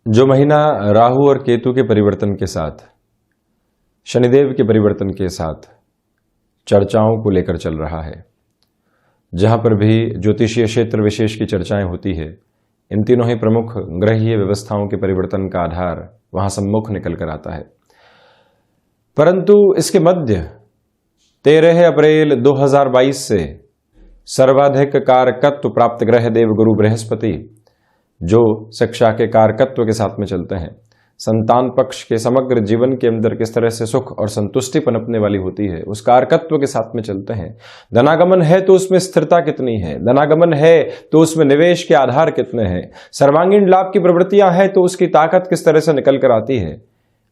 जो महीना राहु और केतु के परिवर्तन के साथ, शनिदेव के परिवर्तन के साथ चर्चाओं को लेकर चल रहा है, जहां पर भी ज्योतिषीय क्षेत्र विशेष की चर्चाएं होती है, इन तीनों ही प्रमुख ग्रहीय व्यवस्थाओं के परिवर्तन का आधार वहां सम्मुख निकल कर आता है। परंतु इसके मध्य 13 अप्रैल 2022 से सर्वाधिक कारकत्व प्राप्त ग्रह देवगुरु बृहस्पति, जो शिक्षा के कारकत्व के साथ में चलते हैं, संतान पक्ष के समग्र जीवन के अंदर किस तरह से सुख और संतुष्टि पनपने वाली होती है, उस कारकत्व के साथ में चलते हैं। धनागमन है तो उसमें स्थिरता कितनी है, धनागमन है तो उसमें निवेश के आधार कितने हैं, सर्वांगीण लाभ की प्रवृत्तियां हैं तो उसकी ताकत किस तरह से निकल कर आती है,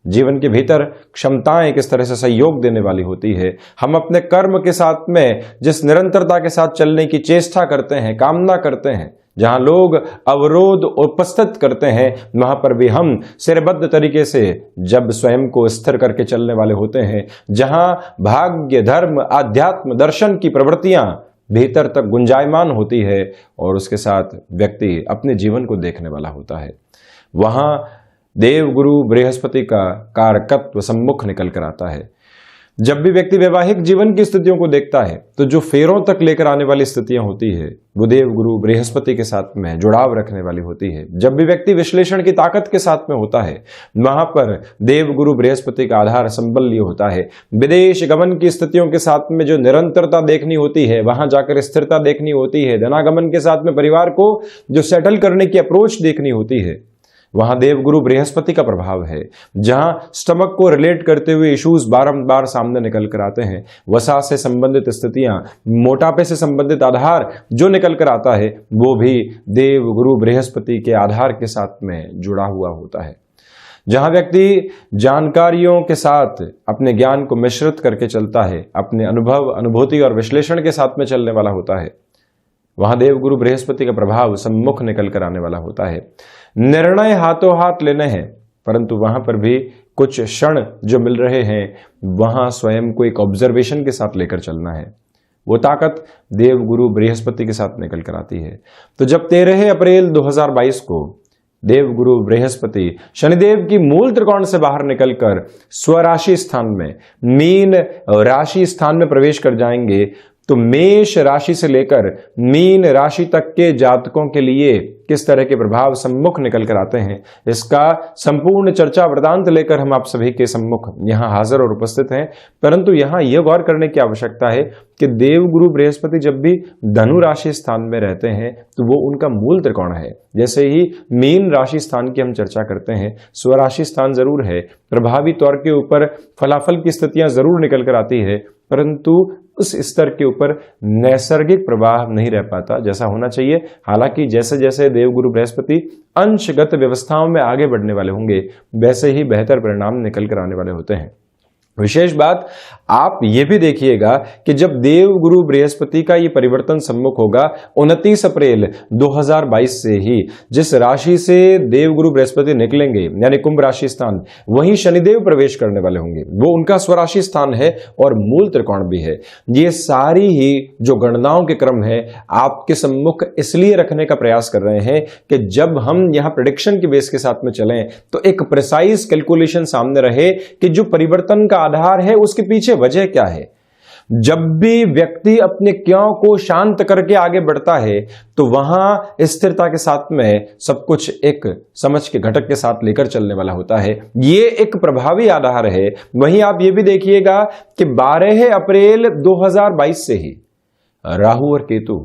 जीवन के भीतर क्षमताएं किस तरह से सहयोग देने वाली होती है। हम अपने कर्म के साथ में जिस निरंतरता के साथ चलने की चेष्टा करते हैं, कामना करते हैं, जहां लोग अवरोध उपस्थित करते हैं, वहां पर भी हम सिरबद्ध तरीके से जब स्वयं को स्थिर करके चलने वाले होते हैं, जहां भाग्य, धर्म, आध्यात्म, दर्शन की प्रवृत्तियां भीतर तक गुंजायमान होती है और उसके साथ व्यक्ति अपने जीवन को देखने वाला होता है, वहां देवगुरु बृहस्पति का कारकत्व सम्मुख निकल कर आता है। जब भी व्यक्ति वैवाहिक जीवन की स्थितियों को देखता है तो जो फेरों तक लेकर आने वाली स्थितियां होती है, वो देवगुरु बृहस्पति के साथ में जुड़ाव रखने वाली होती है। जब भी व्यक्ति विश्लेषण की ताकत के साथ में होता है, वहां पर देवगुरु बृहस्पति का आधार संबल्य होता है। विदेश गमन की स्थितियों के साथ में जो निरंतरता देखनी होती है, वहां जाकर स्थिरता देखनी होती है, धनागमन के साथ में परिवार को जो सेटल करने की अप्रोच देखनी होती है, वहां देवगुरु बृहस्पति का प्रभाव है। जहां स्टमक को रिलेट करते हुए इश्यूज बारंबार सामने निकल कर आते हैं, वसा से संबंधित स्थितियां, मोटापे से संबंधित आधार जो निकल कर आता है, वो भी देवगुरु बृहस्पति के आधार के साथ में जुड़ा हुआ होता है। जहां व्यक्ति जानकारियों के साथ अपने ज्ञान को मिश्रित करके चलता है, अपने अनुभव, अनुभूति और विश्लेषण के साथ में चलने वाला होता है, वहां देवगुरु बृहस्पति का प्रभाव सम्मुख निकल कर आने वाला होता है। निर्णय हाथों हाथ लेने हैं, परंतु वहां पर भी कुछ क्षण जो मिल रहे हैं, वहां स्वयं को एक ऑब्जर्वेशन के साथ लेकर चलना है। वो ताकत देवगुरु बृहस्पति के साथ निकल कर आती है। तो जब 13 अप्रैल 2022 को देवगुरु बृहस्पति शनिदेव की मूल त्रिकोण से बाहर निकलकर स्वराशि स्थान में, मीन राशि स्थान में प्रवेश कर जाएंगे, तो मेष राशि से लेकर मीन राशि तक के जातकों के लिए किस तरह के प्रभाव सम्मुख निकल कर आते हैं, इसका संपूर्ण चर्चा वृतांत लेकर हम आप सभी के सम्मुख यहां हाजिर और उपस्थित हैं। परंतु यहां यह गौर करने की आवश्यकता है कि देवगुरु बृहस्पति जब भी धनु राशि स्थान में रहते हैं तो वो उनका मूल त्रिकोण है। जैसे ही मीन राशि स्थान की हम चर्चा करते हैं, स्वराशि स्थान जरूर है, प्रभावी तौर के ऊपर फलाफल की स्थितियां जरूर निकल कर आती है, परंतु उस स्तर के ऊपर नैसर्गिक प्रभाव नहीं रह पाता जैसा होना चाहिए। हालांकि जैसे जैसे देवगुरु बृहस्पति अंशगत व्यवस्थाओं में आगे बढ़ने वाले होंगे, वैसे ही बेहतर परिणाम निकल कर आने वाले होते हैं। विशेष बात आप ये भी देखिएगा कि जब देवगुरु बृहस्पति का ये परिवर्तन सम्मुख होगा 29 अप्रैल 2022 से ही, जिस राशि से देवगुरु बृहस्पति निकलेंगे यानी कुंभ राशि स्थान, वहीं शनिदेव प्रवेश करने वाले होंगे। वो उनका स्वराशि स्थान है और मूल त्रिकोण भी है। ये सारी ही जो गणनाओं के क्रम है आपके सम्मुख इसलिए रखने का प्रयास कर रहे हैं कि जब हम यहां प्रेडिक्शन के बेस के साथ में चलें तो एक प्रिसाइज कैलकुलेशन सामने रहे कि जो परिवर्तन का आधार है उसके पीछे वजह क्या है। जब भी व्यक्ति अपने क्यों को शांत करके आगे बढ़ता है तो वहां स्थिरता के साथ में सब कुछ एक समझ के घटक के साथ लेकर चलने वाला होता है। ये एक प्रभावी आधार है। वहीं आप ये भी देखिएगा कि 12 अप्रैल 2022 से ही राहु और केतु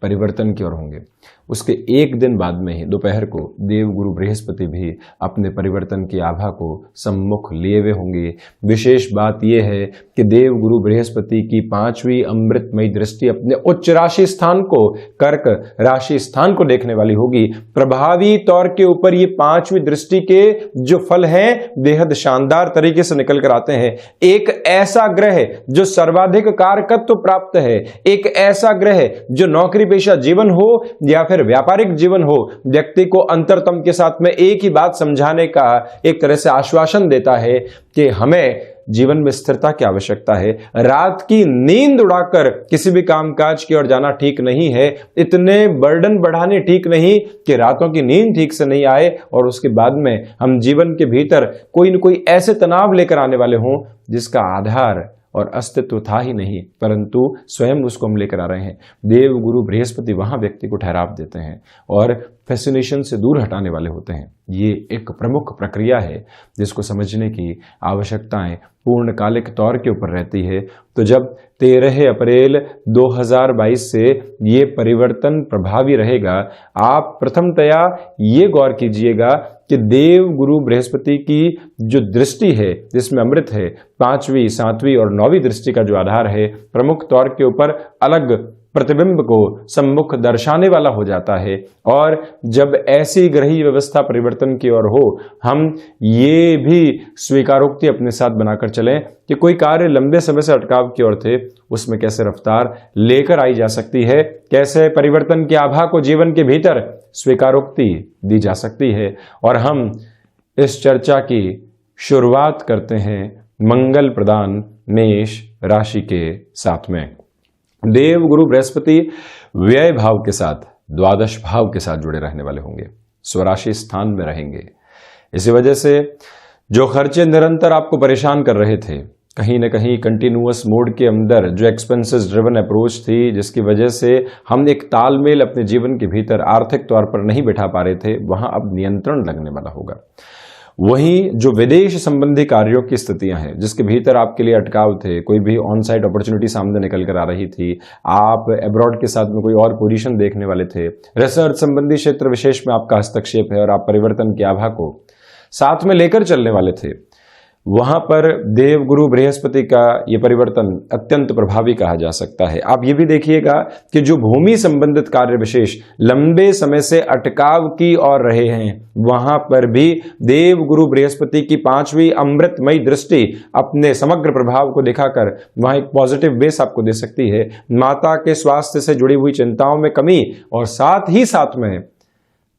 परिवर्तन की ओर होंगे। उसके एक दिन बाद में ही दोपहर को देवगुरु बृहस्पति भी अपने परिवर्तन की आभा को सम्मुख लिए हुए होंगे। विशेष बात यह है कि देवगुरु बृहस्पति की 5वीं अमृतमयी दृष्टि अपने उच्च राशि स्थान को, कर्क राशि स्थान को देखने वाली होगी। प्रभावी तौर के ऊपर ये 5वीं दृष्टि के जो फल हैं बेहद शानदार तरीके से निकल कर आते हैं। एक ऐसा ग्रह जो सर्वाधिक कारकत्व प्राप्त है, एक ऐसा ग्रह जो नौकरी पेशा जीवन हो या फिर व्यापारिक जीवन हो, व्यक्ति को अंतरतम के साथ में एक ही बात समझाने का एक तरह से आश्वासन देता है कि हमें जीवन में स्थिरता की आवश्यकता है। रात की नींद उड़ाकर किसी भी कामकाज की ओर जाना ठीक नहीं है। इतने बर्डन बढ़ाने ठीक नहीं कि रातों की नींद ठीक से नहीं आए और उसके बाद में हम जीवन के भीतर कोई न कोई ऐसे तनाव लेकर आने वाले हों जिसका आधार और अस्तित्व था ही नहीं, परंतु स्वयं उसको हम लेकर आ रहे हैं। देव गुरु बृहस्पति वहां व्यक्ति को ठहराव देते हैं और फैसिनेशन से दूर हटाने वाले होते हैं। ये एक प्रमुख प्रक्रिया है जिसको समझने की आवश्यकताएं पूर्णकालिक तौर के ऊपर रहती है। तो जब 13 अप्रैल 2022 से ये परिवर्तन प्रभावी रहेगा, आप प्रथमतया ये गौर कीजिएगा कि देव गुरु बृहस्पति की जो दृष्टि है जिसमें अमृत है, 5वीं 7वीं और 9वीं दृष्टि का जो आधार है, प्रमुख तौर के ऊपर अलग प्रतिबिंब को सम्मुख दर्शाने वाला हो जाता है। और जब ऐसी ग्रही व्यवस्था परिवर्तन की ओर हो, हम ये भी स्वीकारोक्ति अपने साथ बनाकर चलें कि कोई कार्य लंबे समय से अटकाव की ओर थे, उसमें कैसे रफ्तार लेकर आई जा सकती है, कैसे परिवर्तन की आभा को जीवन के भीतर स्वीकारोक्ति दी जा सकती है। और हम इस चर्चा की शुरुआत करते हैं मंगल प्रदान मेष राशि के साथ में। देव गुरु बृहस्पति व्यय भाव के साथ, द्वादश भाव के साथ जुड़े रहने वाले होंगे, स्वराशि स्थान में रहेंगे। इसी वजह से जो खर्चे निरंतर आपको परेशान कर रहे थे, कहीं ना कहीं कंटिन्यूअस मोड के अंदर जो एक्सपेंसेस ड्रिवन अप्रोच थी, जिसकी वजह से हम एक तालमेल अपने जीवन के भीतर आर्थिक तौर पर नहीं बिठा पा रहे थे, वहां अब नियंत्रण लगने वाला होगा। वहीं जो विदेश संबंधी कार्यों की स्थितियां हैं जिसके भीतर आपके लिए अटकाव थे, कोई भी ऑन साइट अपॉर्चुनिटी सामने निकल कर आ रही थी, आप अब्रॉड के साथ में कोई और पोजीशन देखने वाले थे, रिसर्च संबंधी क्षेत्र विशेष में आपका हस्तक्षेप है और आप परिवर्तन की आभा को साथ में लेकर चलने वाले थे, वहां पर देव गुरु बृहस्पति का यह परिवर्तन अत्यंत प्रभावी कहा जा सकता है। आप ये भी देखिएगा कि जो भूमि संबंधित कार्य विशेष लंबे समय से अटकाव की ओर रहे हैं, वहां पर भी देव गुरु बृहस्पति की 5वीं अमृतमयी दृष्टि अपने समग्र प्रभाव को दिखाकर वहां एक पॉजिटिव बेस आपको दे सकती है। माता के स्वास्थ्य से जुड़ी हुई चिंताओं में कमी, और साथ ही साथ में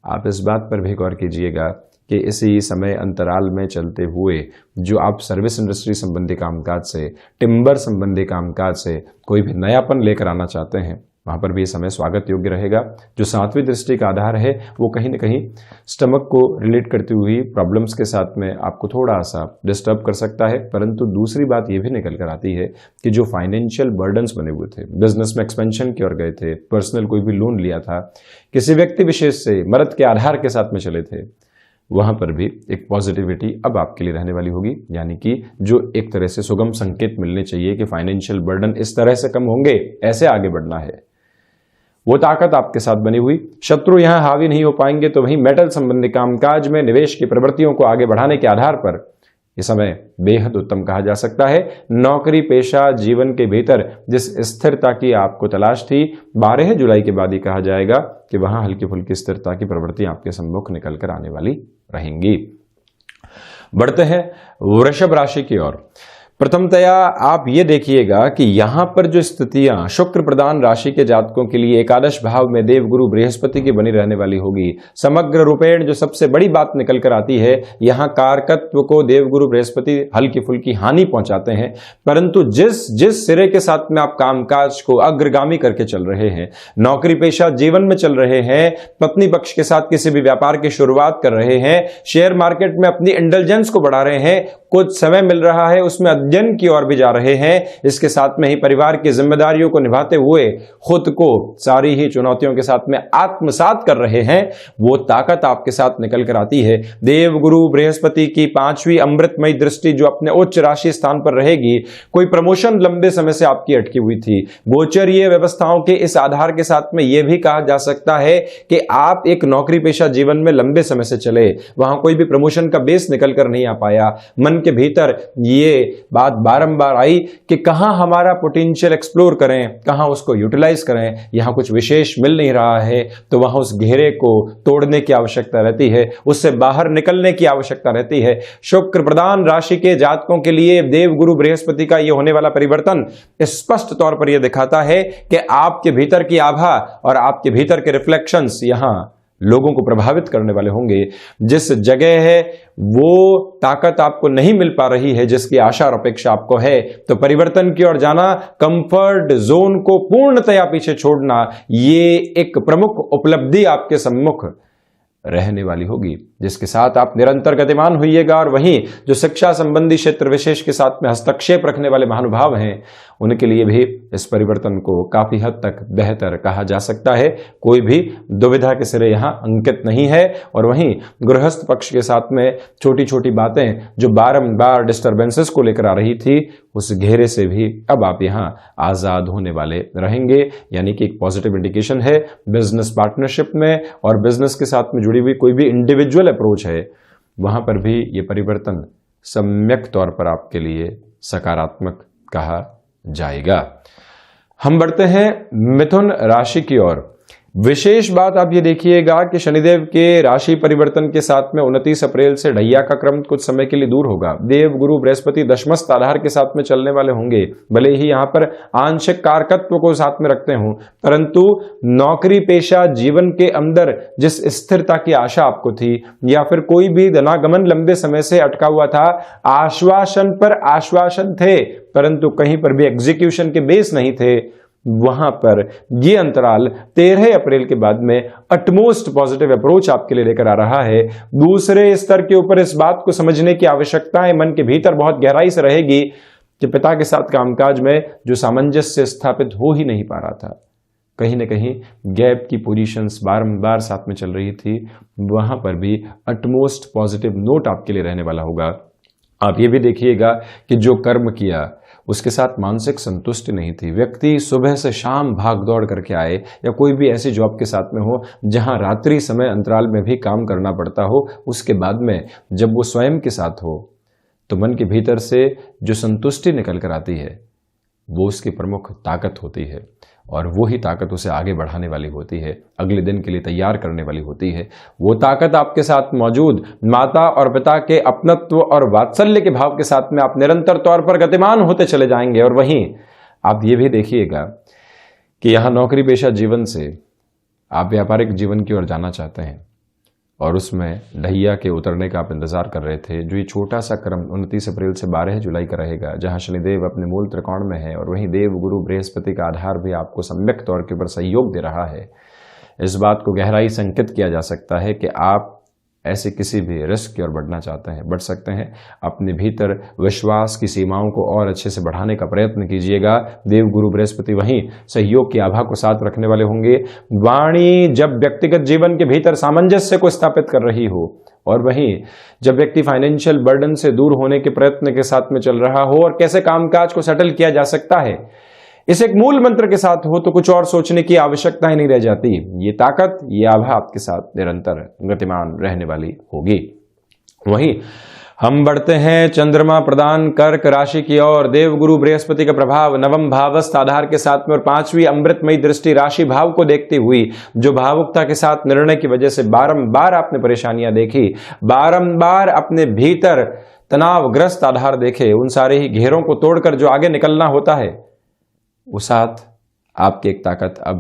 आप इस बात पर भी गौर कीजिएगा कि इसी समय अंतराल में चलते हुए जो आप सर्विस इंडस्ट्री संबंधी कामकाज से, टिम्बर संबंधी कामकाज से कोई भी नयापन लेकर आना चाहते हैं, वहां पर भी ये समय स्वागत योग्य रहेगा। जो 7वीं दृष्टि का आधार है वो कहीं ना कहीं स्टमक को रिलेट करती हुई प्रॉब्लम्स के साथ में आपको थोड़ा सा डिस्टर्ब कर सकता है। परंतु दूसरी बात ये भी निकल कर आती है कि जो फाइनेंशियल बर्डन्स बने हुए थे, बिजनेस में एक्सपेंशन की ओर गए थे, पर्सनल कोई भी लोन लिया था, किसी व्यक्ति विशेष से मदद के आधार के साथ में चले थे, वहां पर भी एक पॉजिटिविटी अब आपके लिए रहने वाली होगी। यानी कि जो एक तरह से सुगम संकेत मिलने चाहिए कि फाइनेंशियल बर्डन इस तरह से कम होंगे, ऐसे आगे बढ़ना है, वो ताकत आपके साथ बनी हुई। शत्रु यहां हावी नहीं हो पाएंगे। तो वहीं मेटल संबंधी कामकाज में निवेश की प्रवृत्तियों को आगे बढ़ाने के आधार पर यह समय बेहद उत्तम कहा जा सकता है। नौकरी पेशा जीवन के भीतर जिस स्थिरता की आपको तलाश थी, 12 जुलाई के बाद ही कहा जाएगा कि वहां हल्की फुल्की स्थिरता की प्रवृत्ति आपके सम्मुख निकल कर आने वाली रहेंगी। बढ़ते हैं वृषभ राशि की ओर। प्रथमतया आप ये देखिएगा कि यहां पर जो स्थितियां शुक्र प्रधान राशि के जातकों के लिए एकादश भाव में देव गुरु बृहस्पति की बनी रहने वाली होगी। समग्र रूपेण जो सबसे बड़ी बात निकल कर आती है, यहां कारकत्व को देव गुरु बृहस्पति हल्की फुल्की हानि पहुंचाते हैं, परंतु जिस सिरे के साथ में आप कामकाज को अग्रगामी करके चल रहे हैं, नौकरी पेशा जीवन में चल रहे हैं, पत्नी पक्ष के साथ किसी भी व्यापार की शुरुआत कर रहे हैं, शेयर मार्केट में अपनी इंटेलिजेंस को बढ़ा रहे हैं, कुछ समय मिल रहा है उसमें अध्ययन की ओर भी जा रहे हैं, इसके साथ में ही परिवार की जिम्मेदारियों को निभाते हुए खुद को सारी ही चुनौतियों के साथ में आत्मसात कर रहे हैं, वो ताकत आपके साथ निकल कर आती है। देव गुरु बृहस्पति की 5वीं अमृतमयी दृष्टि जो अपने उच्च राशि स्थान पर रहेगी, कोई प्रमोशन लंबे समय से आपकी अटकी हुई थी, गोचरीय व्यवस्थाओं के इस आधार के साथ में यह भी कहा जा सकता है कि आप एक नौकरी पेशा जीवन में लंबे समय से चले, वहां कोई भी प्रमोशन का बेस निकल कर नहीं आ पाया, मन के भीतर ये बात बारंबार आई कि कहां हमारा पोटेंशियल एक्सप्लोर करें, कहां उसको यूटिलाइज करें, यहां कुछ विशेष मिल नहीं रहा है, तो वहां उस घेरे को तोड़ने की आवश्यकता रहती है, उससे बाहर निकलने की आवश्यकता रहती है। शुक्र प्रधान राशि के जातकों के लिए देव गुरु बृहस्पति का यह होने वाला परिवर्तन स्पष्ट तौर पर यह दिखाता है कि आपके भीतर की आभा और आपके भीतर के रिफ्लेक्शंस यहां लोगों को प्रभावित करने वाले होंगे। जिस जगह है वो ताकत आपको नहीं मिल पा रही है जिसकी आशा और अपेक्षा आपको है, तो परिवर्तन की ओर जाना, कंफर्ट जोन को पूर्णतया पीछे छोड़ना, ये एक प्रमुख उपलब्धि आपके सम्मुख रहने वाली होगी, जिसके साथ आप निरंतर गतिमान होइएगा। और वहीं जो शिक्षा संबंधी क्षेत्र विशेष के साथ में हस्तक्षेप रखने वाले महानुभाव हैं, उनके लिए भी इस परिवर्तन को काफी हद तक बेहतर कहा जा सकता है। कोई भी दुविधा के सिरे यहां अंकित नहीं है। और वहीं गृहस्थ पक्ष के साथ में छोटी छोटी बातें जो बारंबार डिस्टर्बेंसेस को लेकर आ रही थी, उस घेरे से भी अब आप यहां आजाद होने वाले रहेंगे, यानी कि एक पॉजिटिव इंडिकेशन है। बिजनेस पार्टनरशिप में और बिजनेस के साथ में जुड़ी हुई कोई भी इंडिविजुअल अप्रोच है, वहां पर भी ये परिवर्तन सम्यक तौर पर आपके लिए सकारात्मक कहा जाएगा। हम बढ़ते हैं मिथुन राशि की ओर। विशेष बात आप ये देखिएगा कि शनिदेव के राशि परिवर्तन के साथ में 29 अप्रैल से ढैया का क्रम कुछ समय के लिए दूर होगा। देव गुरु बृहस्पति दशमस्थ आधार के साथ में चलने वाले होंगे। भले ही यहां पर आंशिक कारकत्व को साथ में रखते हों, परंतु नौकरी पेशा जीवन के अंदर जिस स्थिरता की आशा आपको थी, या फिर कोई भी धनागमन लंबे समय से अटका हुआ था, आश्वासन पर आश्वासन थे परंतु कहीं पर भी एग्जीक्यूशन के बेस नहीं थे, वहां पर ये अंतराल 13 अप्रैल के बाद में अटमोस्ट पॉजिटिव अप्रोच आपके लिए लेकर आ रहा है। दूसरे स्तर के ऊपर इस बात को समझने की आवश्यकता है, मन के भीतर बहुत गहराई से रहेगी कि पिता के साथ कामकाज में जो सामंजस्य स्थापित हो ही नहीं पा रहा था, कहीं ना कहीं गैप की पोजीशंस बारंबार साथ में चल रही थी, वहां पर भी अटमोस्ट पॉजिटिव नोट आपके लिए रहने वाला होगा। आप ये भी देखिएगा कि जो कर्म किया उसके साथ मानसिक संतुष्टि नहीं थी। व्यक्ति सुबह से शाम भाग दौड़ करके आए, या कोई भी ऐसी जॉब के साथ में हो जहां रात्रि समय अंतराल में भी काम करना पड़ता हो, उसके बाद में जब वो स्वयं के साथ हो तो मन के भीतर से जो संतुष्टि निकल कर आती है वो उसकी प्रमुख ताकत होती है, और वो ही ताकत उसे आगे बढ़ाने वाली होती है, अगले दिन के लिए तैयार करने वाली होती है। वो ताकत आपके साथ मौजूद माता और पिता के अपनत्व और वात्सल्य के भाव के साथ में आप निरंतर तौर पर गतिमान होते चले जाएंगे। और वहीं आप ये भी देखिएगा कि यहां नौकरी पेशा जीवन से आप व्यापारिक जीवन की ओर जाना चाहते हैं, और उसमें ढैया के उतरने का आप इंतजार कर रहे थे। जो ये छोटा सा क्रम 29 अप्रैल से 12 जुलाई का रहेगा, जहां शनिदेव अपने मूल त्रिकोण में है, और वहीं देव गुरु बृहस्पति का आधार भी आपको सम्यक तौर के ऊपर सहयोग दे रहा है। इस बात को गहराई से अंकित किया जा सकता है कि आप ऐसे किसी भी रिस्क की ओर बढ़ना चाहते हैं, बढ़ सकते हैं। अपने भीतर विश्वास की सीमाओं को और अच्छे से बढ़ाने का प्रयत्न कीजिएगा। देव गुरु बृहस्पति वहीं सहयोग की आभा को साथ रखने वाले होंगे। वाणी जब व्यक्तिगत जीवन के भीतर सामंजस्य को स्थापित कर रही हो, और वहीं जब व्यक्ति फाइनेंशियल बर्डन से दूर होने के प्रयत्न के साथ में चल रहा हो, और कैसे कामकाज को सेटल किया जा सकता है, इस एक मूल मंत्र के साथ हो, तो कुछ और सोचने की आवश्यकता ही नहीं रह जाती। ये ताकत, ये आभा आपके साथ निरंतर गतिमान रहने वाली होगी। वहीं हम बढ़ते हैं चंद्रमा प्रदान कर्क राशि की ओर। देव गुरु बृहस्पति का प्रभाव नवम भावस्थ आधार के साथ में और 5वीं अमृतमयी दृष्टि राशि भाव को देखती हुई, जो भावुकता के साथ निर्णय की वजह से बारंबार आपने परेशानियां देखी, बारंबार अपने भीतर तनावग्रस्त आधार देखे, उन सारे ही घेरों को तोड़कर जो आगे निकलना होता है, वो साथ आपकी एक ताकत अब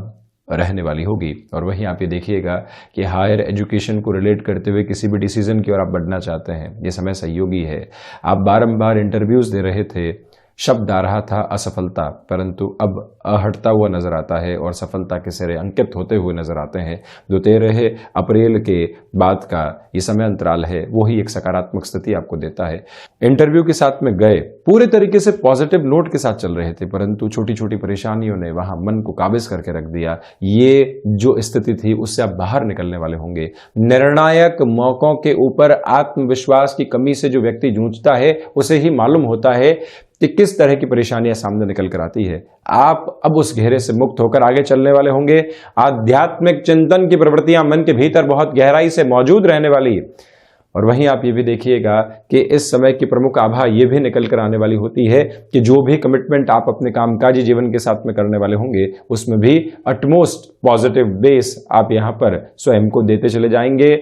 रहने वाली होगी। और वहीं आप ये देखिएगा कि हायर एजुकेशन को रिलेट करते हुए किसी भी डिसीजन की ओर आप बढ़ना चाहते हैं, ये समय सहयोगी है। आप बारंबार इंटरव्यूज दे रहे थे, शब्द आ रहा था असफलता, परंतु अब हटता हुआ नजर आता है और सफलता के सिरे अंकित होते हुए नजर आते हैं। जो 13 अप्रैल के बाद का ये समय अंतराल है, वो ही एक सकारात्मक स्थिति आपको देता है। इंटरव्यू के साथ में गए, पूरे तरीके से पॉजिटिव नोट के साथ चल रहे थे, परंतु छोटी छोटी परेशानियों ने वहां मन को काबिज करके रख दिया। ये जो स्थिति थी उससे आप बाहर निकलने वाले होंगे। निर्णायक मौकों के ऊपर आत्मविश्वास की कमी से जो व्यक्ति जूझता है, उसे ही मालूम होता है कि किस तरह की परेशानियां सामने निकल कर आती है। आप अब उस घेरे से मुक्त होकर आगे चलने वाले होंगे। आध्यात्मिक चिंतन की प्रवृत्तियां मन के भीतर बहुत गहराई से मौजूद रहने वाली। और वहीं आप ये भी देखिएगा कि इस समय की प्रमुख आभा ये भी निकल कर आने वाली होती है कि जो भी कमिटमेंट आप अपने कामकाजी जीवन के साथ में करने वाले होंगे, उसमें भी अटमोस्ट पॉजिटिव बेस आप यहां पर स्वयं को देते चले जाएंगे।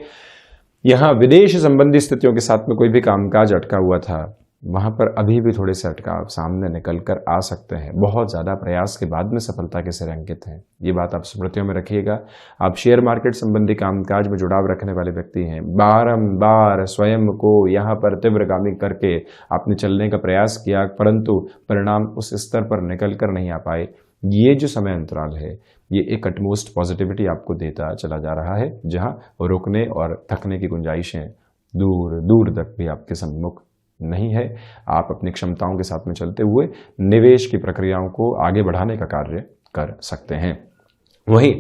यहां विदेश संबंधी स्थितियों के साथ में कोई भी कामकाज अटका हुआ था, वहाँ पर अभी भी थोड़े से अटकाव सामने निकल कर आ सकते हैं। बहुत ज़्यादा प्रयास के बाद में सफलता के सिरे अंकित हैं, ये बात आप स्मृतियों में रखिएगा। आप शेयर मार्केट संबंधी कामकाज में जुड़ाव रखने वाले व्यक्ति हैं। बारंबार स्वयं को यहाँ पर तीव्रगामी करके आपने चलने का प्रयास किया, परंतु परिणाम उस स्तर पर निकल कर नहीं आ पाए। ये जो समय अंतराल है, ये एक अटमोस्ट पॉजिटिविटी आपको देता चला जा रहा है, जहाँ रुकने और थकने की गुंजाइशें दूर दूर तक भी आपके सम्मुख नहीं है। आप अपनी क्षमताओं के साथ में चलते हुए निवेश की प्रक्रियाओं को आगे बढ़ाने का कार्य कर सकते हैं। वहीं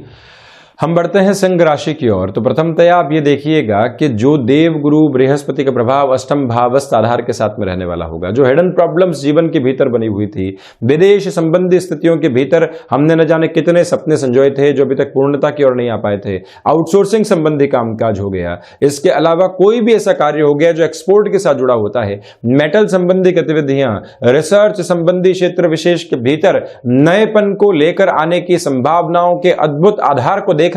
हम बढ़ते हैं सिंह राशि की ओर। तो प्रथमतया आप ये देखिएगा कि जो देव गुरु बृहस्पति का प्रभाव अष्टम भावस्थ आधार के साथ में रहने वाला होगा, जो हिडन प्रॉब्लम्स जीवन के भीतर बनी हुई थी, विदेश संबंधी स्थितियों के भीतर हमने न जाने कितने सपने संजोए थे जो अभी तक पूर्णता की ओर नहीं आ पाए थे, आउटसोर्सिंग संबंधी कामकाज हो गया। इसके अलावा कोई भी ऐसा कार्य हो गया जो एक्सपोर्ट के साथ जुड़ा होता है, मेटल संबंधी गतिविधियां, रिसर्च संबंधी क्षेत्र विशेष के भीतर नएपन को लेकर आने की संभावनाओं के अद्भुत आधार को देखना,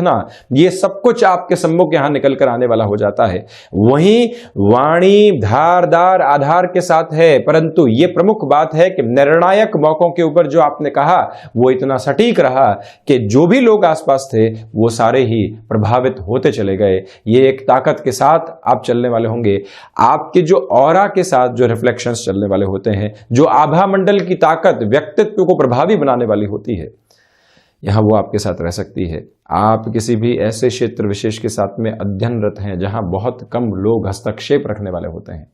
ये सब कुछ आपके सम्मुख यहां निकल कर आने वाला हो जाता है। वहीं वाणी धारदार आधार के साथ है, परंतु यह प्रमुख बात है कि निर्णायक मौकों के ऊपर जो आपने कहा वो इतना सटीक रहा कि जो भी लोग आसपास थे वो सारे ही प्रभावित होते चले गए। ये एक ताकत के साथ आप चलने वाले होंगे। आपके जो ऑरा के साथ जो रिफ्लेक्शंस चलने वाले होते हैं, जो आभा मंडल की ताकत व्यक्तित्व को प्रभावी बनाने वाली होती है, यहां वो आपके साथ रह सकती है। आप किसी भी ऐसे क्षेत्र विशेष के साथ में अध्ययनरत हैं जहां बहुत कम लोग हस्तक्षेप रखने वाले होते हैं,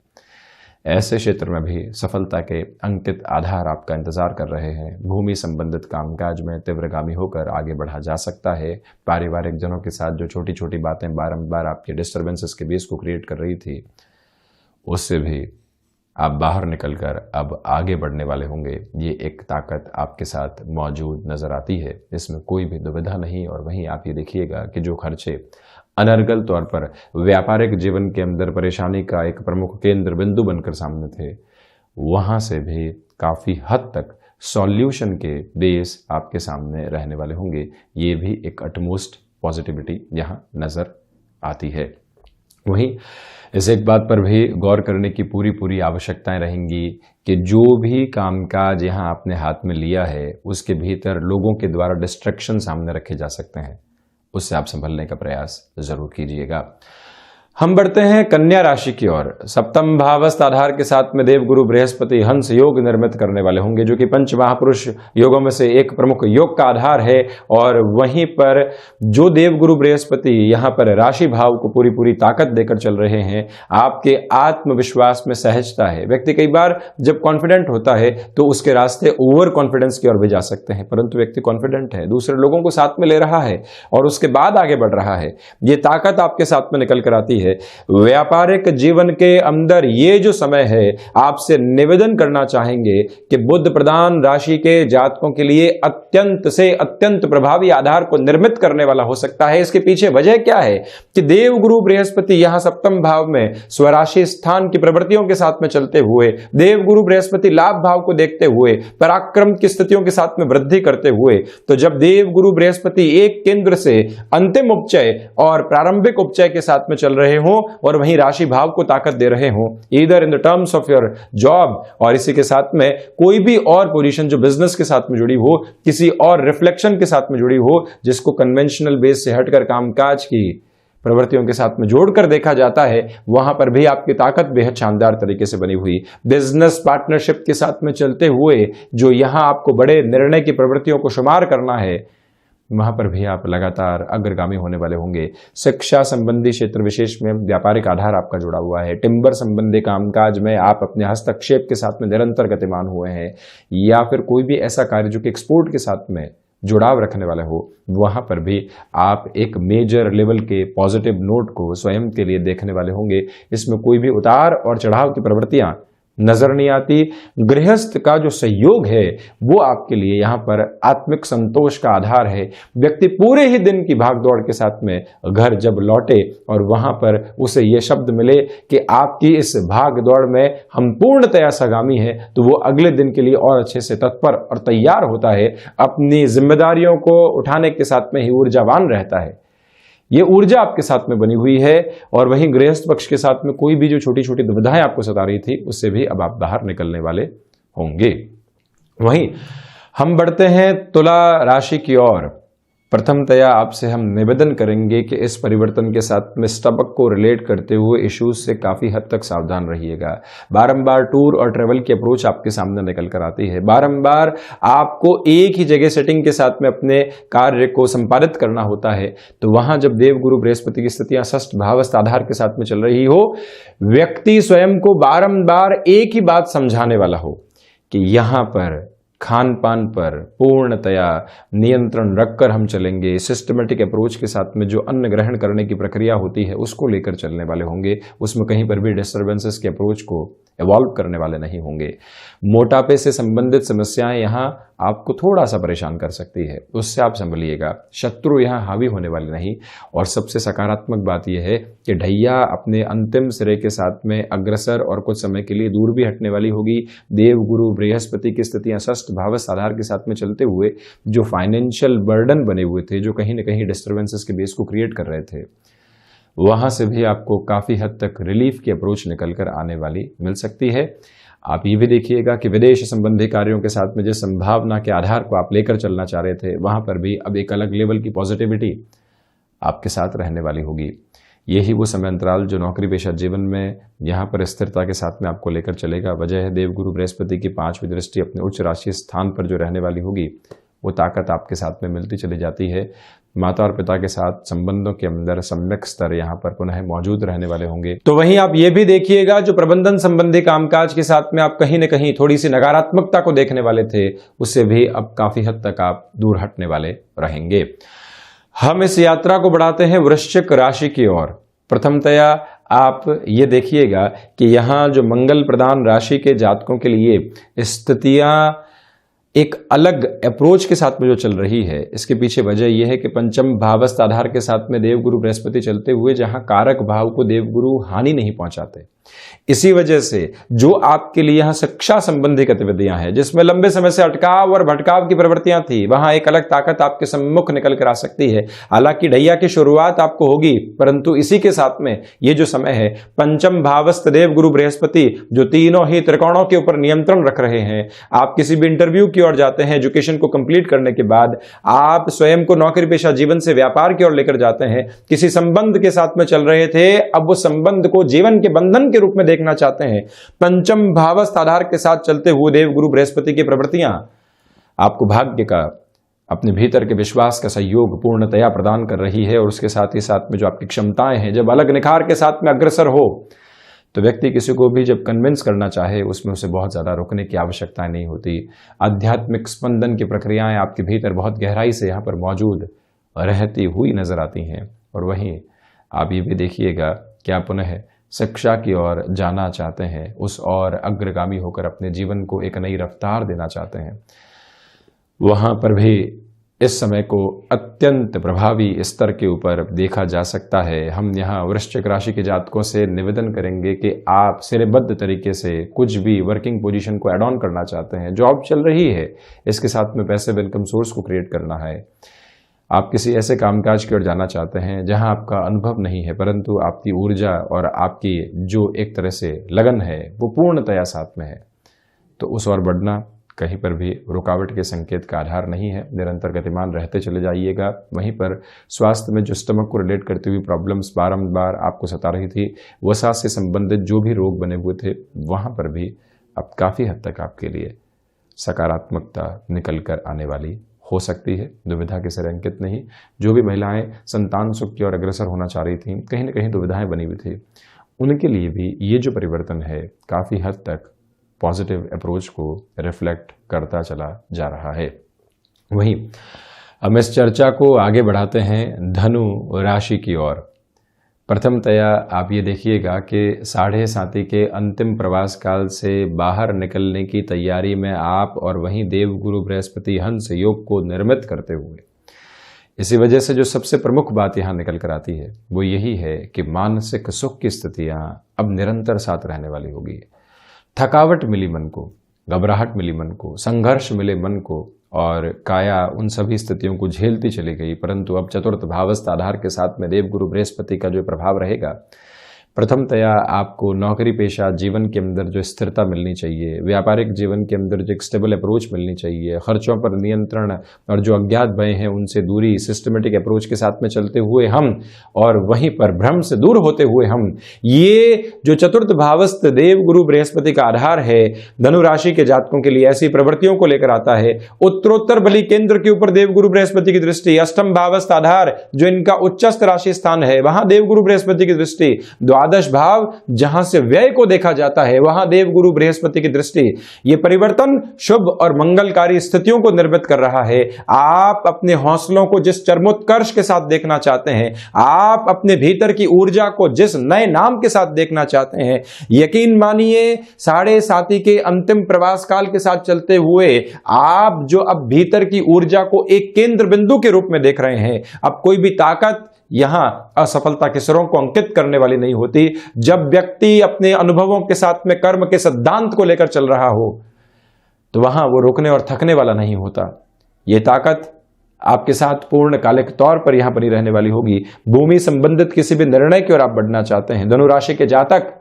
ऐसे क्षेत्र में भी सफलता के अंकित आधार आपका इंतजार कर रहे हैं। भूमि संबंधित कामकाज में तीव्रगामी होकर आगे बढ़ा जा सकता है। पारिवारिक जनों के साथ जो छोटी छोटी बातें बारंबार आपके डिस्टर्बेंसेस के बेस को क्रिएट कर रही थी, उससे भी आप बाहर निकलकर अब आगे बढ़ने वाले होंगे। ये एक ताकत आपके साथ मौजूद नजर आती है, इसमें कोई भी दुविधा नहीं। और वहीं आप ये देखिएगा कि जो खर्चे अनर्गल तौर पर व्यापारिक जीवन के अंदर परेशानी का एक प्रमुख केंद्र बिंदु बनकर सामने थे, वहां से भी काफी हद तक सॉल्यूशन के बेस आपके सामने रहने वाले होंगे। ये भी एक अटमोस्ट पॉजिटिविटी यहां नजर आती है। वहीं इस एक बात पर भी गौर करने की पूरी आवश्यकताएं रहेंगी कि जो भी कामकाज यहाँ आपने हाथ में लिया है, उसके भीतर लोगों के द्वारा डिस्ट्रैक्शन सामने रखे जा सकते हैं, उससे आप संभलने का प्रयास जरूर कीजिएगा। हम बढ़ते हैं कन्या राशि की ओर। सप्तम भावस्थ आधार के साथ में देव गुरु बृहस्पति हंस योग निर्मित करने वाले होंगे, जो कि पंच महापुरुष योगों में से एक प्रमुख योग का आधार है। और वहीं पर जो देव गुरु बृहस्पति यहां पर राशि भाव को पूरी ताकत देकर चल रहे हैं, आपके आत्मविश्वास में सहजता है। व्यक्ति कई बार जब कॉन्फिडेंट होता है तो उसके रास्ते ओवर कॉन्फिडेंस की ओर भी जा सकते हैं, परंतु व्यक्ति कॉन्फिडेंट है, दूसरे लोगों को साथ में ले रहा है और उसके बाद आगे बढ़ रहा है। ये ताकत आपके साथ में निकल कर आती है। व्यापारिक जीवन के अंदर ये जो समय है, आपसे निवेदन करना चाहेंगे कि बुध प्रधान राशि के जातकों के लिए अत्यंत से अत्यंत प्रभावी आधार को निर्मित करने वाला हो सकता है। इसके पीछे वजह क्या है कि देव गुरु बृहस्पति यहां सप्तम भाव में स्वराशि स्थान की प्रवृत्तियों के साथ में चलते हुए, देव गुरु बृहस्पति लाभ भाव को देखते हुए, पराक्रम की स्थितियों के साथ में वृद्धि करते हुए, तो जब देव गुरु बृहस्पति एक केंद्र से अंतिम उपचय और प्रारंभिक उपचय के साथ में चल रहे हो और वहीं राशि भाव को ताकत दे रहे हो, either in the terms of your job और इसी के साथ में कोई भी और पोजीशन जो बिजनेस के साथ में जुड़ी हो, किसी और रिफ्लेक्शन के साथ में जुड़ी हो, जिसको कन्वेंशनल बेस से हटकर कामकाज की प्रवृत्तियों के साथ में जोड़कर देखा जाता है, वहां पर भी आपकी ताकत बेहद शानदार तरीके से बनी हुई। बिजनेस पार्टनरशिप के साथ में चलते हुए जो यहां आपको बड़े निर्णय की प्रवृत्तियों को शुमार करना है, वहां पर भी आप लगातार अग्रगामी होने वाले होंगे। शिक्षा संबंधी क्षेत्र विशेष में व्यापारिक आधार आपका जुड़ा हुआ है। टिम्बर संबंधी कामकाज में आप अपने हस्तक्षेप के साथ में निरंतर गतिमान हुए हैं, या फिर कोई भी ऐसा कार्य जो कि एक्सपोर्ट के साथ में जुड़ाव रखने वाले हो, वहां पर भी आप एक मेजर लेवल के पॉजिटिव नोट को स्वयं के लिए देखने वाले होंगे। इसमें कोई भी उतार और चढ़ाव की प्रवृत्तियां नजर नहीं आती। गृहस्थ का जो सहयोग है वो आपके लिए यहां पर आत्मिक संतोष का आधार है। व्यक्ति पूरे ही दिन की भागदौड़ के साथ में घर जब लौटे और वहां पर उसे ये शब्द मिले कि आपकी इस भागदौड़ में हम पूर्णतया सगामी हैं, तो वो अगले दिन के लिए और अच्छे से तत्पर और तैयार होता है, अपनी जिम्मेदारियों को उठाने के साथ में ही ऊर्जावान रहता है। ये ऊर्जा आपके साथ में बनी हुई है। और वहीं गृहस्थ पक्ष के साथ में कोई भी जो छोटी छोटी दुविधाएं आपको सता रही थी उससे भी अब आप बाहर निकलने वाले होंगे। वहीं हम बढ़ते हैं तुला राशि की ओर। प्रथमतया आपसे हम निवेदन करेंगे कि इस परिवर्तन के साथ में स्टमक को रिलेट करते हुए इश्यूज से काफी हद तक सावधान रहिएगा। बारंबार टूर और ट्रेवल की अप्रोच आपके सामने निकल कर आती है। बारंबार आपको एक ही जगह सेटिंग के साथ में अपने कार्य को संपादित करना होता है। तो वहां जब देवगुरु बृहस्पति की स्थितियां षष्ठ भावस्थ आधार के साथ में चल रही हो, व्यक्ति स्वयं को बारंबार एक ही बात समझाने वाला हो कि यहां पर खान पान पर पूर्णतया नियंत्रण रखकर हम चलेंगे। सिस्टमेटिक अप्रोच के साथ में जो अन्न ग्रहण करने की प्रक्रिया होती है उसको लेकर चलने वाले होंगे। उसमें कहीं पर भी डिस्टर्बेंसेस के अप्रोच को इवॉल्व करने वाले नहीं होंगे। मोटापे से संबंधित समस्याएं यहां आपको थोड़ा सा परेशान कर सकती है, उससे आप संभलिएगा। शत्रु यहां हावी होने वाले नहीं। और सबसे सकारात्मक बात यह है कि ढैया अपने अंतिम सिरे के साथ में अग्रसर और कुछ समय के लिए दूर भी हटने वाली होगी। देवगुरु बृहस्पति की स्थितियां षष्ठ भावस्थ आधार के साथ में चलते हुए जो फाइनेंशियल बर्डन बने हुए थे, जो कहीं ना कहीं डिस्टर्बेंसेस के बेस को क्रिएट कर रहे थे, वहां से भी आपको काफी हद तक रिलीफ की अप्रोच निकलकर आने वाली मिल सकती है। आप ये भी देखिएगा कि विदेश संबंधी कार्यों के साथ में जिस संभावना के आधार को आप लेकर चलना चाह रहे थे, वहां पर भी अब एक अलग लेवल की पॉजिटिविटी आपके साथ रहने वाली होगी। यही वो समय अंतराल जो नौकरी पेशा जीवन में यहाँ पर स्थिरता के साथ में आपको लेकर चलेगा। वजह है देवगुरु बृहस्पति की 5वीं दृष्टि अपने उच्च राशि स्थान पर जो रहने वाली होगी, वो ताकत आपके साथ में मिलती चली जाती है। माता और पिता के साथ संबंधों के अंदर सम्यक स्तर यहाँ पर पुनः मौजूद रहने वाले होंगे। तो वहीं आप ये भी देखिएगा जो प्रबंधन संबंधी कामकाज के साथ में आप कहीं न कहीं थोड़ी सी नकारात्मकता को देखने वाले थे, उससे भी अब काफी हद तक आप दूर हटने वाले रहेंगे। हम इस यात्रा को बढ़ाते हैं वृश्चिक राशि की ओर। प्रथमतया आप ये देखिएगा कि यहाँ जो मंगल प्रधान राशि के जातकों के लिए स्थितियां एक अलग अप्रोच के साथ में जो चल रही है, इसके पीछे वजह यह है कि पंचम भावस्थ आधार के साथ में देवगुरु बृहस्पति चलते हुए जहां कारक भाव को देवगुरु हानि नहीं पहुंचाते, इसी वजह से जो आपके लिए यहां शिक्षा संबंधी गतिविधियां हैं, जिसमें लंबे समय से अटकाव और भटकाव की प्रवृत्तियां थी, वहां एक अलग ताकत आपके सम्मुख निकल कर आ सकती है। हालांकि ढैया की शुरुआत आपको होगी, परंतु इसी के साथ में ये जो समय है, पंचम भावस्थ देवगुरु बृहस्पति जो तीनों ही त्रिकोणों के ऊपर नियंत्रण रख रहे हैं। आप किसी भी इंटरव्यू की ओर जाते हैं, एजुकेशन को कंप्लीट करने के बाद आप स्वयं को नौकरी पेशा जीवन से व्यापार की ओर लेकर जाते हैं। किसी संबंध के साथ में चल रहे थे, अब वो संबंध को जीवन के बंधन के रूप में देखना चाहते हैं। पंचम भावस्थ आधार के साथ चलते हुए देवगुरु बृहस्पति की प्रवृत्तियां आपको भाग्य का, अपने भीतर के विश्वास का सहयोग पूर्णतया प्रदान कर रही है। और उसके साथ ही साथ में जो आपकी क्षमताएं हैं, जब अलग निखार के साथ में अग्रसर हो, तो व्यक्ति किसी को भी जब कन्विंस करना चाहे, उसमें उसे बहुत ज्यादा रुकने की आवश्यकता नहीं होती। आध्यात्मिक स्पंदन की प्रक्रियाएं आपके भीतर बहुत गहराई से यहाँ पर मौजूद रहती हुई नजर आती हैं। और वहीं आप ये भी देखिएगा कि आप पुनः शिक्षा की ओर जाना चाहते हैं, उस और अग्रगामी होकर अपने जीवन को एक नई रफ्तार देना चाहते हैं। वहां पर भी इस समय को अत्यंत प्रभावी स्तर के ऊपर देखा जा सकता है। हम यहाँ वृश्चिक राशि के जातकों से निवेदन करेंगे कि आप सिरेबद्ध तरीके से कुछ भी वर्किंग पोजीशन को एड ऑन करना चाहते हैं, जॉब चल रही है, इसके साथ में पैसिव इनकम सोर्स को क्रिएट करना है। आप किसी ऐसे कामकाज की ओर जाना चाहते हैं जहां आपका अनुभव नहीं है, परंतु आपकी ऊर्जा और आपकी जो एक तरह से लगन है वो पूर्णतया साथ में है, तो उस ओर बढ़ना कहीं पर भी रुकावट के संकेत का आधार नहीं है। निरंतर गतिमान रहते चले जाइएगा। वहीं पर स्वास्थ्य में जो स्टमक को रिलेट करती हुई प्रॉब्लम्स बारंबार आपको सता रही थी, वसा से संबंधित जो भी रोग बने हुए थे, वहां पर भी अब काफी हद तक आपके लिए सकारात्मकता निकल कर आने वाली हो सकती है। दुविधा के सिर अंकित नहीं। जो भी महिलाएं संतान सुख की ओर अग्रसर होना चाह रही थी, कहीं न कहीं दुविधाएं बनी हुई थी, उनके लिए भी ये जो परिवर्तन है काफी हद तक पॉजिटिव अप्रोच को रिफ्लेक्ट करता चला जा रहा है। वहीं हम इस चर्चा को आगे बढ़ाते हैं धनु राशि की ओर। प्रथमतया आप ये देखिएगा कि 7.5 के अंतिम प्रवास काल से बाहर निकलने की तैयारी में आप और वहीं देवगुरु बृहस्पति हंस योग को निर्मित करते हुए, इसी वजह से जो सबसे प्रमुख बात यहाँ निकल कर आती है वो यही है कि मानसिक सुख की स्थितियाँ अब निरंतर साथ रहने वाली होगी। थकावट मिली मन को, घबराहट मिली मन को, संघर्ष मिले मन को, और काया उन सभी स्थितियों को झेलती चली गई। परंतु अब चतुर्थ भावस्थ आधार के साथ में देवगुरु बृहस्पति का जो प्रभाव रहेगा, प्रथमतया आपको नौकरी पेशा जीवन के अंदर जो स्थिरता मिलनी चाहिए, व्यापारिक जीवन के अंदर जो एक स्टेबल अप्रोच मिलनी चाहिए, खर्चों पर नियंत्रण और जो अज्ञात भय हैं उनसे दूरी, सिस्टमेटिक अप्रोच के साथ में चलते हुए हम, और वहीं पर भ्रम से दूर होते हुए हम, ये जो चतुर्थ भावस्थ देवगुरु बृहस्पति का आधार है धनु राशि के जातकों के लिए ऐसी प्रवृत्तियों को लेकर आता है। उत्तरोत्तर बलि केंद्र के ऊपर देवगुरु बृहस्पति की दृष्टि, अष्टम भावस्थ आधार जो इनका उच्चस्थ राशि स्थान है वहां देवगुरु बृहस्पति की दृष्टि, द्वादश भाव जहां से व्यय को देखा जाता है वहां देवगुरु बृहस्पति की दृष्टि, ये परिवर्तन शुभ और मंगलकारी स्थितियों को निर्मित कर रहा है। आप अपने हौसलों को जिस चरमोत्कर्ष के साथ देखना चाहते हैं, आप अपने भीतर की ऊर्जा को जिस नए नाम के साथ देखना चाहते हैं, यकीन मानिए साढ़े साथी के अंतिम प्रवास काल के साथ चलते हुए आप जो अब भीतर की ऊर्जा को एक केंद्र बिंदु के रूप में देख रहे हैं, अब कोई भी ताकत यहां असफलता के सिरों को अंकित करने वाली नहीं होती। जब व्यक्ति अपने अनुभवों के साथ में कर्म के सिद्धांत को लेकर चल रहा हो तो वहां वो रोकने और थकने वाला नहीं होता। ये ताकत आपके साथ पूर्णकालिक तौर पर यहां बनी रहने वाली होगी। भूमि संबंधित किसी भी निर्णय की ओर आप बढ़ना चाहते हैं, धनु राशि के जातक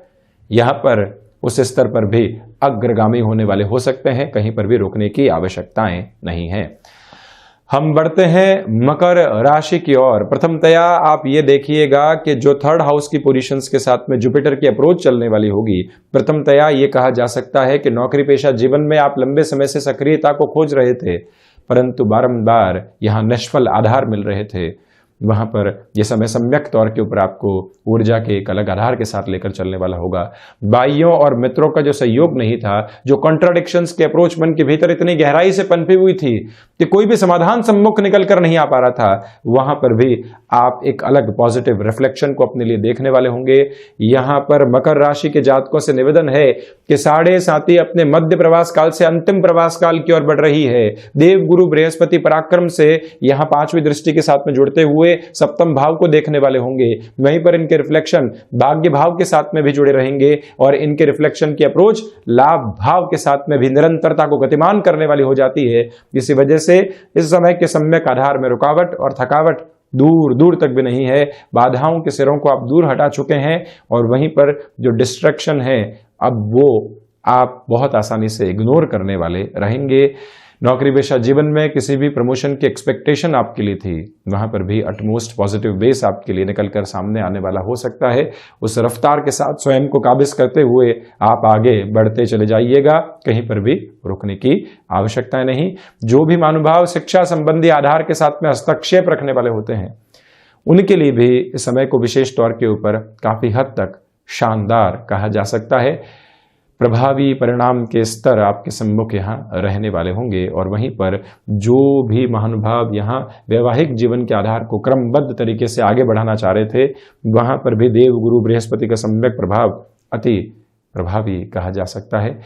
यहां पर उस स्तर पर भी अग्रगामी होने वाले हो सकते हैं, कहीं पर भी रोकने की आवश्यकताएं नहीं है। हम बढ़ते हैं मकर राशि की ओर। प्रथमतया आप ये देखिएगा कि जो थर्ड हाउस की पोजीशंस के साथ में जुपिटर की अप्रोच चलने वाली होगी, प्रथमतया ये कहा जा सकता है कि नौकरी पेशा जीवन में आप लंबे समय से सक्रियता को खोज रहे थे, परंतु बारंबार यहां निष्फल आधार मिल रहे थे। वहां पर यह समय सम्यक तौर के ऊपर आपको ऊर्जा के एक अलग आधार के साथ लेकर चलने वाला होगा। भाइयों और मित्रों का जो सहयोग नहीं था, जो कॉन्ट्राडिक्शंस के अप्रोच मन के भीतर इतनी गहराई से पनपी हुई थी कि कोई भी समाधान सम्मुख निकल कर नहीं आ पा रहा था, वहां पर भी आप एक अलग पॉजिटिव रिफ्लेक्शन को अपने लिए देखने वाले होंगे। यहां पर मकर राशि के जातकों से निवेदन है कि साढ़े साथी अपने मध्य प्रवास काल से अंतिम प्रवास काल की ओर बढ़ रही है। देवगुरु बृहस्पति पराक्रम से यहां पांचवी दृष्टि के साथ में जुड़ते हुए सप्तम भाव को देखने वाले होंगे। वहीं पर इनके रिफ्लेक्शन भाग्य भाव के साथ में भी जुड़े रहेंगे और इनके रिफ्लेक्शन की अप्रोच लाभ भाव के साथ में भी निरंतरता को गतिमान करने वाली हो जाती है। इसी वजह से इस समय के सम्यक आधार में रुकावट और थकावट दूर दूर तक भी नहीं है। बाधाओं के सिरों को आप दूर हटा चुके हैं और वहीं पर जो डिस्ट्रैक्शन है अब वो आप बहुत आसानी से इग्नोर करने वाले रहेंगे। नौकरी पेशा जीवन में किसी भी प्रमोशन की एक्सपेक्टेशन आपके लिए थी, वहां पर भी अटमोस्ट पॉजिटिव बेस आपके लिए निकलकर सामने आने वाला हो सकता है। उस रफ्तार के साथ स्वयं को काबिज करते हुए आप आगे बढ़ते चले जाइएगा, कहीं पर भी रुकने की आवश्यकता नहीं। जो भी महानुभाव शिक्षा संबंधी आधार के साथ में हस्तक्षेप रखने वाले होते हैं, उनके लिए भी इस समय को विशेष तौर के ऊपर काफी हद तक शानदार कहा जा सकता है। प्रभावी परिणाम के स्तर आपके सम्मुख यहाँ रहने वाले होंगे और वहीं पर जो भी महानुभाव यहाँ वैवाहिक जीवन के आधार को क्रमबद्ध तरीके से आगे बढ़ाना चाह रहे थे, वहाँ पर भी देवगुरु बृहस्पति का सम्यक प्रभाव अति प्रभावी कहा जा सकता है।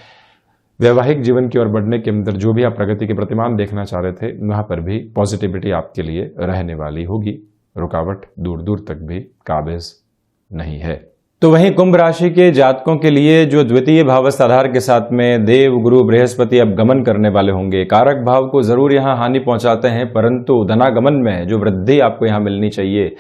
वैवाहिक जीवन की ओर बढ़ने के अंदर जो भी आप प्रगति के प्रतिमान देखना चाह रहे थे, वहाँ पर भी पॉजिटिविटी आपके लिए रहने वाली होगी। रुकावट दूर दूर तक भी काबिज नहीं है। तो वहीं कुंभ राशि के जातकों के लिए जो द्वितीय भावस्थ आधार के साथ में देव गुरु बृहस्पति अब गमन करने वाले होंगे, कारक भाव को जरूर यहां हानि पहुंचाते हैं, परंतु धनागमन में जो वृद्धि आपको यहां मिलनी चाहिए।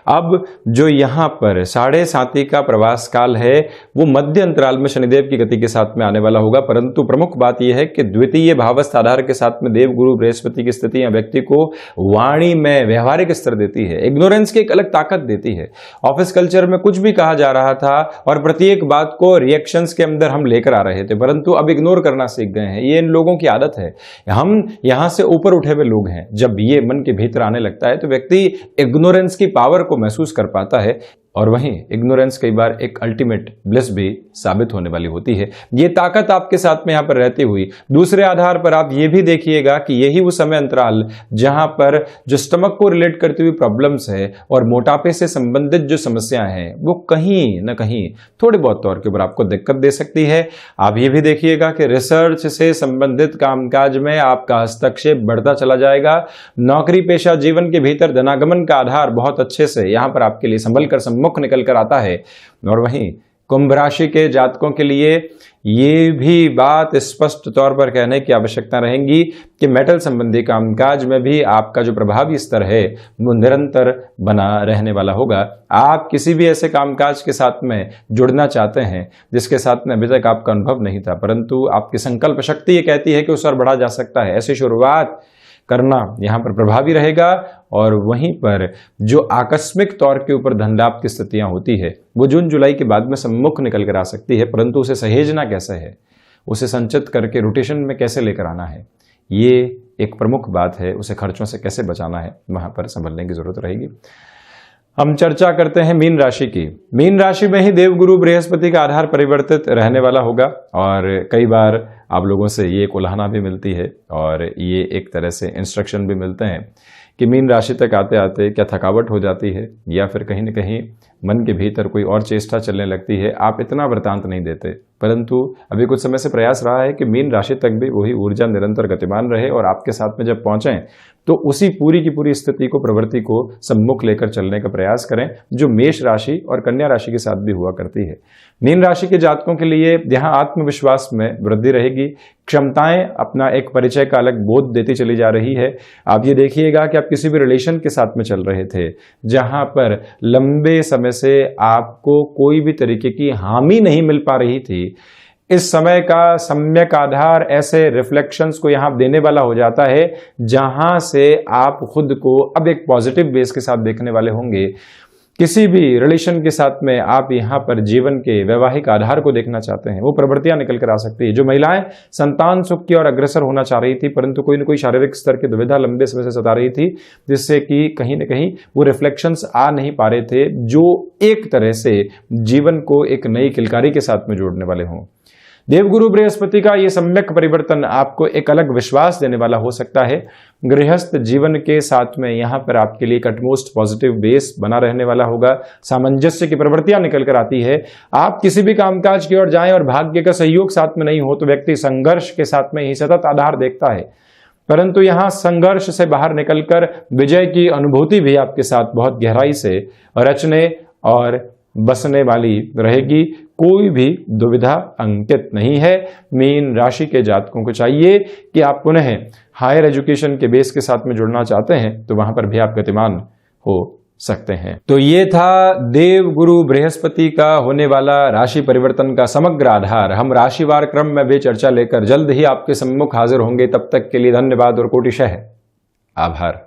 अब जो यहां पर साढ़े साथी का प्रवास काल है वो मध्य अंतराल में शनिदेव की गति के साथ में आने वाला होगा, परंतु प्रमुख बात यह है कि द्वितीय भावस्थ आधार के साथ में देव गुरु बृहस्पति की स्थिति या व्यक्ति को वाणी में व्यवहारिक स्तर देती है, इग्नोरेंस की एक अलग ताकत देती है। ऑफिस कल्चर में कुछ भी कहा जा रहा था और प्रत्येक बात को रिएक्शंस के अंदर हम लेकर आ रहे थे, परंतु अब इग्नोर करना सीख गए हैं। ये इन लोगों की आदत है। हम यहां से ऊपर उठे हुए लोग हैं। जब ये मन के भीतर आने लगता है तो व्यक्ति इग्नोरेंस की पावर को महसूस कर पाता है और वहीं इग्नोरेंस कई बार एक अल्टीमेट ब्लिस भी साबित होने वाली होती है। ये ताकत आपके साथ में यहां पर रहती हुई दूसरे आधार पर आप ये भी देखिएगा कि यही वो समय अंतराल जहां पर जो स्टमक को रिलेट करती हुई प्रॉब्लम्स है और मोटापे से संबंधित जो समस्याएं हैं वो कहीं ना कहीं थोड़े बहुत तौर के ऊपर आपको दिक्कत दे सकती है। आप ये भी देखिएगा कि रिसर्च से संबंधित कामकाज में आपका हस्तक्षेप बढ़ता चला जाएगा। नौकरी पेशा जीवन के भीतर धनागमन का आधार बहुत अच्छे से यहां पर आपके लिए संभल कर मुख निकल कर आता है और वहीं कुंभ राशि के जातकों के लिए ये भी बात स्पष्ट तौर पर कहने की आवश्यकता रहेगी कि मेटल संबंधी कामकाज में भी आपका जो प्रभावी स्तर है वो निरंतर बना रहने वाला होगा। आप किसी भी ऐसे कामकाज के साथ में जुड़ना चाहते हैं जिसके साथ में अभी तक आपका अनुभव नहीं था, परंतु आपकी संकल्प शक्ति ये कहती है कि उस और बढ़ा जा सकता है, ऐसी शुरुआत करना यहाँ पर प्रभावी रहेगा। और वहीं पर जो आकस्मिक तौर के ऊपर धन लाभ की स्थितियां होती है वो जून जुलाई के बाद में सम्मुख निकल कर आ सकती है, परंतु उसे सहेजना कैसे है, उसे संचित करके रोटेशन में कैसे लेकर आना है, ये एक प्रमुख बात है। उसे खर्चों से कैसे बचाना है, वहां पर संभलने की जरूरत रहेगी। हम चर्चा करते हैं मीन राशि की। मीन राशि में ही देवगुरु बृहस्पति का आधार परिवर्तित रहने वाला होगा और कई बार आप लोगों से ये एक उलाहना भी मिलती है और ये एक तरह से इंस्ट्रक्शन भी मिलते हैं कि मीन राशि तक आते आते क्या थकावट हो जाती है या फिर कहीं न कहीं मन के भीतर कोई और चेष्टा चलने लगती है, आप इतना वृतांत नहीं देते। परंतु अभी कुछ समय से प्रयास रहा है कि मीन राशि तक भी वही ऊर्जा निरंतर गतिमान रहे और आपके साथ में जब पहुंचें तो उसी पूरी की पूरी स्थिति को, प्रवृत्ति को सम्मुख लेकर चलने का प्रयास करें, जो मेष राशि और कन्या राशि के साथ भी हुआ करती है। मीन राशि के जातकों के लिए यहाँ आत्मविश्वास में वृद्धि रहेगी, क्षमताएं अपना एक परिचय का अलग बोध देती चली जा रही है। आप ये देखिएगा कि आप किसी भी रिलेशन के साथ में चल रहे थे जहां पर लंबे समय से आपको कोई भी तरीके की हामी नहीं मिल पा रही थी, इस समय का सम्यक आधार ऐसे रिफ्लेक्शंस को यहां देने वाला हो जाता है जहां से आप खुद को अब एक पॉजिटिव बेस के साथ देखने वाले होंगे। किसी भी रिलेशन के साथ में आप यहाँ पर जीवन के वैवाहिक आधार को देखना चाहते हैं, वो प्रवृत्तियां निकल कर आ सकती है। जो महिलाएं संतान सुख की ओर अग्रसर होना चाह रही थी परंतु कोई न कोई शारीरिक स्तर की दुविधा लंबे समय से सता रही थी, जिससे कि कहीं न कहीं वो रिफ्लेक्शंस आ नहीं पा रहे थे जो एक तरह से जीवन को एक नई किलकारी के साथ में जोड़ने वाले हों। देवगुरु बृहस्पति का ये सम्यक परिवर्तन आपको एक अलग विश्वास देने वाला हो सकता है। गृहस्थ जीवन के साथ में यहाँ पर आपके लिए कटमोस्ट पॉजिटिव बेस बना रहने वाला होगा। सामंजस्य की प्रवृत्तियां निकल कर आती है। आप किसी भी कामकाज की ओर जाएं और भाग्य का सहयोग साथ में नहीं हो तो व्यक्ति संघर्ष के साथ में ही सतत आधार देखता है, परंतु यहाँ संघर्ष से बाहर निकलकर विजय की अनुभूति भी आपके साथ बहुत गहराई से रचने और बसने वाली रहेगी। कोई भी दुविधा अंकित नहीं है। मीन राशि के जातकों को चाहिए कि आप पुनः हायर एजुकेशन के बेस के साथ में जुड़ना चाहते हैं तो वहां पर भी आप गतिमान हो सकते हैं। तो ये था देवगुरु बृहस्पति का होने वाला राशि परिवर्तन का समग्र आधार। हम राशिवार क्रम में भी चर्चा लेकर जल्द ही आपके सम्मुख हाजिर होंगे। तब तक के लिए धन्यवाद और कोटिशः आभार।